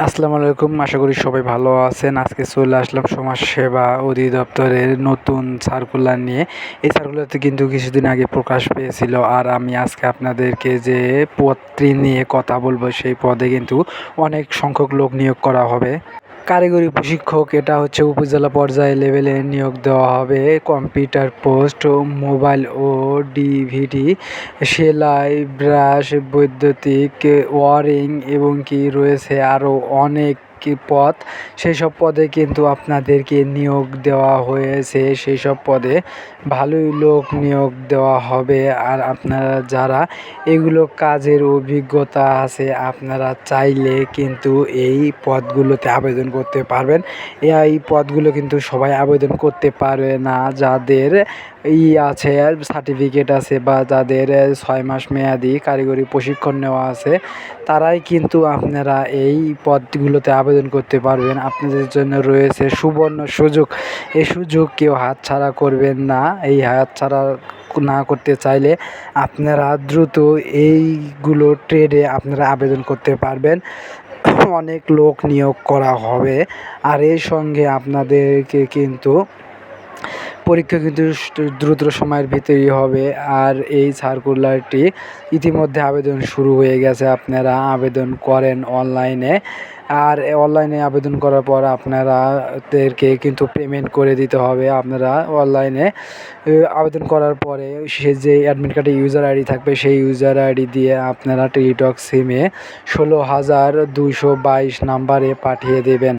আসসালামু আলাইকুম। আশা করি সবাই ভালো আছেন। আজকে চলে আসলাম সমাজসেবা অধিদপ্তরের নতুন সার্কুলার নিয়ে। এই সার্কুলারটি কিন্তু কিছুদিন আগে প্রকাশ পেয়েছিল, আর আমি আজকে আপনাদেরকে যে পদটি নিয়ে কথা বলবো সেই পদে কিন্তু অনেক সংখ্যক লোক নিয়োগ করা হবে। কারিগরি প্রশিক্ষক, এটা হচ্ছে উপজেলা পর্যায়ে লেভেলে নিয়োগ দেওয়া হবে। কম্পিউটার পোস্ট, মোবাইল ও ডিভিডি, সেলাই, ব্রাশ, বৈদ্যুতিক ওয়ারিং এবং কি রয়েছে আরও অনেক পদ। সেই সব পদে কিন্তু আপনাদেরকে নিয়োগ দেওয়া হয়েছে। সেই সব পদে ভালোই লোক নিয়োগ দেওয়া হবে। আর আপনারা যারা এগুলো কাজের অভিজ্ঞতা আছে, আপনারা চাইলে কিন্তু এই পদগুলোতে আবেদন করতে পারবেন। এই পদগুলো কিন্তু সবাই আবেদন করতে পারবে না। যাদের আছে, সার্টিফিকেট আছে বা যাদের 6 মাস মেয়াদি কারিগরি প্রশিক্ষণ নেওয়া আছে, তারাই কিন্তু আপনারা এই পদগুলোতে আবেদন করতে পারবেন। আপনাদের জন্য রয়েছে সুবর্ণ সুযোগ। এই সুযোগ কেউ হাতছাড়া করবেন না। এই হাতছাড়া না করতে চাইলে আপনারা দ্রুত এইগুলো ট্রেডে আপনারা আবেদন করতে পারবেন। অনেক লোক নিয়োগ করা হবে। আর এর সঙ্গে আপনাদেরকে কিন্তু পরীক্ষা কিন্তু দ্রুত সময়ের ভিতরেই হবে। আর এই সার্কুলারটি ইতিমধ্যে আবেদন শুরু হয়ে গেছে। আপনারা আবেদন করেন অনলাইনে। আর অনলাইনে আবেদন করার পর আপনারাদেরকে কিন্তু পেমেন্ট করে দিতে হবে। আপনারা অনলাইনে আবেদন করার পরে সে যে অ্যাডমিট কার্ডে ইউজার আইডি থাকবে, সেই ইউজার আইডি দিয়ে আপনারা টেলিটক সিমে 16,222 নাম্বারে পাঠিয়ে দেবেন।